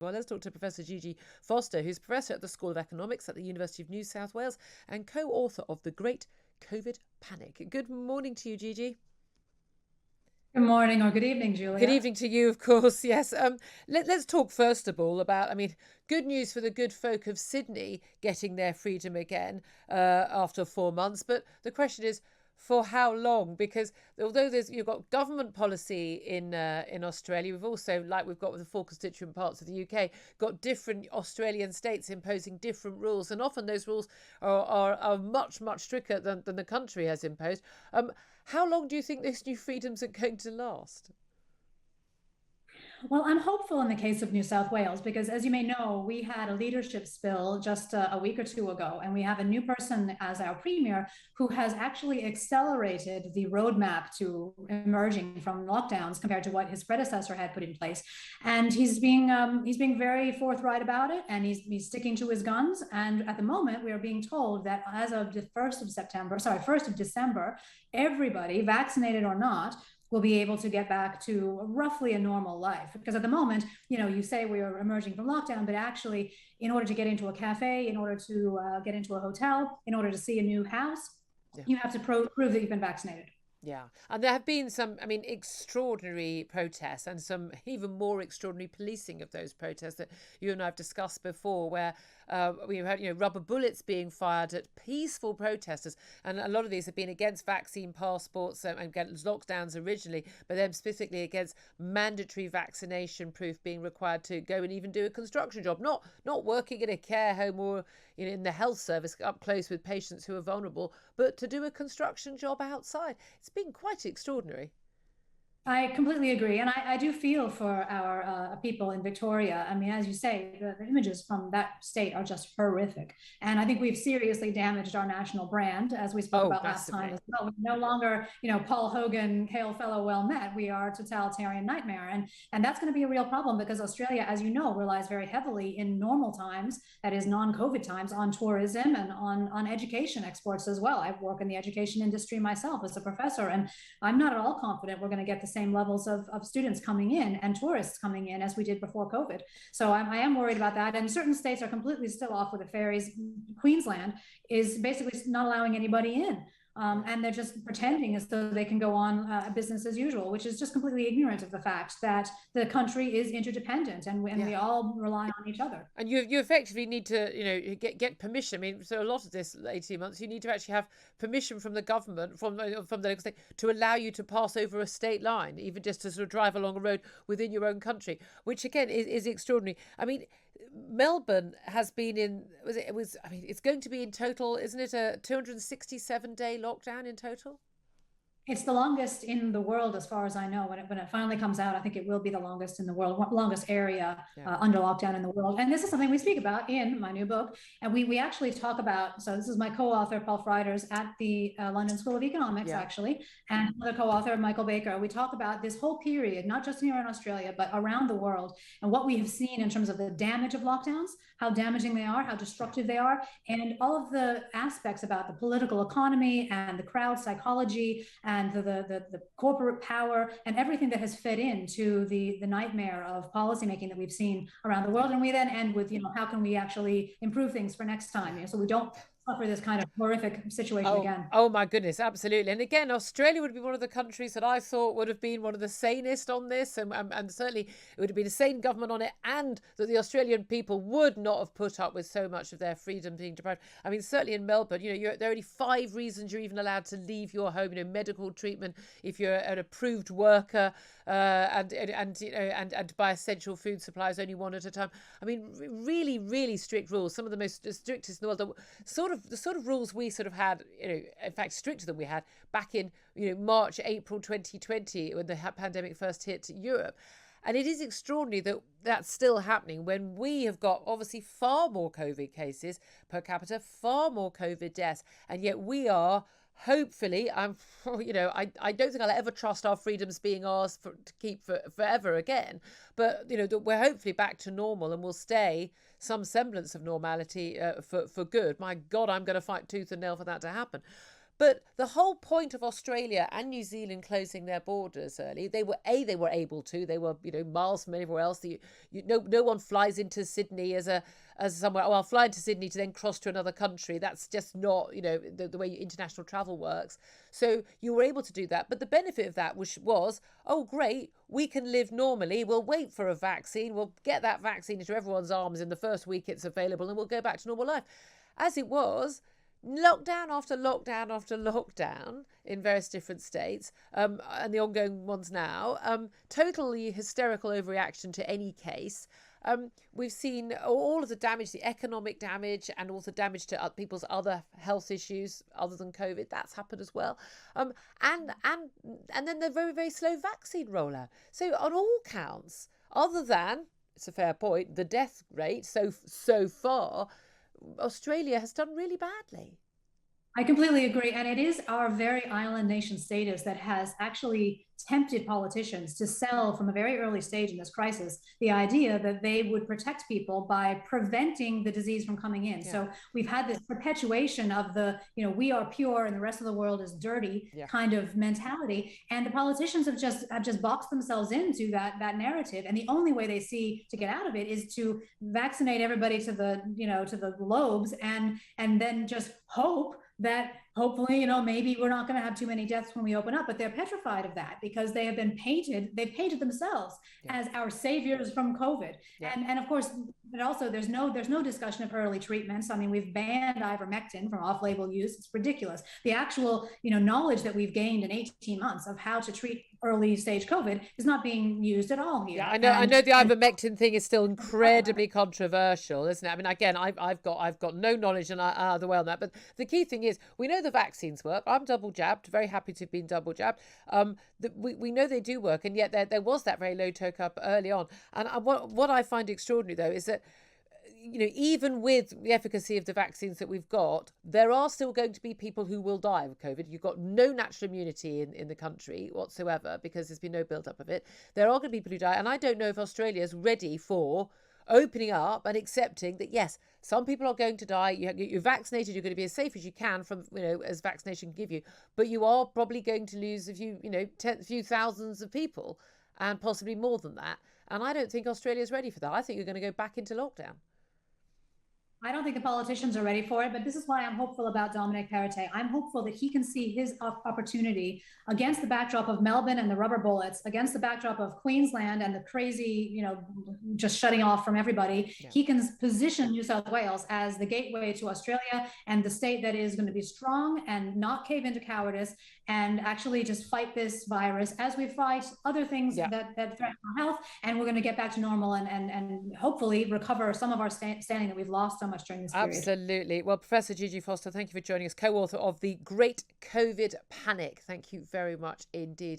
Well, let's talk to Professor Gigi Foster, who's Professor at the School of Economics at the University of New South Wales and co-author of The Great COVID Panic. Good morning to you, Gigi. Good morning or good evening, Good Julia. evening to you, of course. Yes. Let's talk first of all about, good news for the good folk of Sydney getting their freedom again after 4 months. But the question is, for how long? Because although you've got government policy in Australia, we've also, like we've got with the four constituent parts of the UK, got different Australian states imposing different rules, and often those rules are much stricter than the country has imposed. How long do you think these new freedoms are going to last? Well, I'm hopeful in the case of New South Wales because, as you may know, we had a leadership spill just a week or two ago, and we have a new person as our premier who has actually accelerated the roadmap to emerging from lockdowns compared to what his predecessor had put in place. And he's being very forthright about it, and he's sticking to his guns. And at the moment, we are being told that as of the first of December, everybody, vaccinated or not, will be able to get back to roughly a normal life. Because at the moment, you say we are emerging from lockdown, but actually, in order to get into a cafe, in order to get into a hotel, in order to see a new house, Yeah. you have to prove that you've been vaccinated. Yeah, and there have been some, extraordinary protests and some even more extraordinary policing of those protests that you and I have discussed before, where we've had, rubber bullets being fired at peaceful protesters, and a lot of these have been against vaccine passports and against lockdowns originally, but then specifically against mandatory vaccination proof being required to go and even do a construction job, not working in a care home or in the health service up close with patients who are vulnerable, but to do a construction job outside. It's been quite extraordinary. I completely agree. And I do feel for our people in Victoria. I mean, as you say, the images from that state are just horrific. And I think we've seriously damaged our national brand, as we spoke Oh, about last time massively. as well. We're no longer, Paul Hogan, hail fellow, well met. We are a totalitarian nightmare. And that's going to be a real problem because Australia, as you know, relies very heavily in normal times, that is non-COVID times, on tourism and on education exports as well. I work in the education industry myself as a professor, and I'm not at all confident we're going to get the same levels of students coming in and tourists coming in as we did before COVID. So I am worried about that. And certain states are completely still off with the ferries. Queensland is basically not allowing anybody in. And they're just pretending as though they can go on business as usual, which is just completely ignorant of the fact that the country is interdependent and Yeah. we all rely on each other. And you effectively need to get permission. So a lot of this 18 months, you need to actually have permission from the government, from the local state, to allow you to pass over a state line, even just to sort of drive along a road within your own country, which again is extraordinary. Melbourne has been in, it's going to be in total, isn't it, a 267-day lockdown in total? It's the longest in the world, as far as I know. When it finally comes out, I think it will be the longest in the world, longest area Yeah. under lockdown in the world. And this is something we speak about in my new book. And we actually talk about, so this is my co-author, Paul Frieders, at the London School of Economics, Yeah. actually, and another co-author, Michael Baker. We talk about this whole period, not just here in Australia, but around the world, and what we have seen in terms of the damage of lockdowns, how damaging they are, how destructive they are, and all of the aspects about the political economy and the crowd psychology and the corporate power and everything that has fed into the nightmare of policymaking that we've seen around the world. And we then end with, how can we actually improve things for next time, so we don't suffer this kind of horrific situation again. Oh my goodness, absolutely. And again, Australia would be one of the countries that I thought would have been one of the sanest on this, and certainly it would have been a sane government on it, and that the Australian people would not have put up with so much of their freedom being deprived. Certainly in Melbourne, there are only 5 reasons you're even allowed to leave your home. Medical treatment, if you're an approved worker, and buy essential food supplies only one at a time. Really, really strict rules. Some of the most strictest in the world. The sort of rules we sort of had, in fact, stricter than we had back in, March, April 2020, when the pandemic first hit Europe. And it is extraordinary that that's still happening when we have got obviously far more COVID cases per capita, far more COVID deaths, and yet we are hopefully, I don't think I'll ever trust our freedoms being ours to keep forever again, but that we're hopefully back to normal and will stay some semblance of normality for good. My God, I'm going to fight tooth and nail for that to happen. But the whole point of Australia and New Zealand closing their borders early, they were able to. They were, miles from everywhere else. No one flies into Sydney as somewhere. Oh, I'll fly into Sydney to then cross to another country. That's just not, the way international travel works. So you were able to do that. But the benefit of that was, oh, great, we can live normally. We'll wait for a vaccine. We'll get that vaccine into everyone's arms in the first week it's available, and we'll go back to normal life. As it was, lockdown after lockdown after lockdown in various different states, and the ongoing ones now, totally hysterical overreaction to any case. We've seen all of the damage, the economic damage, and also damage to people's other health issues other than COVID. That's happened as well. And then the very, very slow vaccine rollout. So on all counts, other than, it's a fair point, the death rate so far, Australia has done really badly. I completely agree. And it is our very island nation status that has actually tempted politicians to sell from a very early stage in this crisis the idea that they would protect people by preventing the disease from coming in. Yeah. So we've had this perpetuation of the, we are pure and the rest of the world is dirty kind of mentality. And the politicians have just boxed themselves into that narrative. And the only way they see to get out of it is to vaccinate everybody to the, to the lobes and then just hope that hopefully, maybe we're not going to have too many deaths when we open up, but they're petrified of that because they've painted themselves as our saviors from COVID. Yeah. And of course, but also there's no discussion of early treatments. I mean, we've banned ivermectin from off-label use. It's ridiculous. The actual, knowledge that we've gained in 18 months of how to treat early stage COVID is not being used at all here. Yeah, I know the ivermectin thing is still incredibly controversial, isn't it? I mean, again, I've got no knowledge and either way on that. But the key thing is, we know the vaccines work. I'm double jabbed, very happy to have been double jabbed. We know they do work, and yet there was that very low take-up early on. And what I find extraordinary, though, is that even with the efficacy of the vaccines that we've got, there are still going to be people who will die of COVID. You've got no natural immunity in the country whatsoever because there's been no build-up of it. There are going to be people who die, and I don't know if Australia is ready for opening up and accepting that, yes, some people are going to die. You're vaccinated. You're going to be as safe as you can from, as vaccination can give you. But you are probably going to lose a few thousands of people and possibly more than that. And I don't think Australia is ready for that. I think you're going to go back into lockdown. I don't think the politicians are ready for it, but this is why I'm hopeful about Dominic Perrottet. I'm hopeful that he can see his opportunity against the backdrop of Melbourne and the rubber bullets, against the backdrop of Queensland and the crazy, just shutting off from everybody. Yeah. He can position New South Wales as the gateway to Australia and the state that is going to be strong and not cave into cowardice and actually just fight this virus as we fight other things that threaten our health. And we're going to get back to normal and hopefully recover some of our standing that we've lost so much during this period. Absolutely. Well, Professor Gigi Foster, thank you for joining us, co-author of The Great COVID Panic. Thank you very much indeed.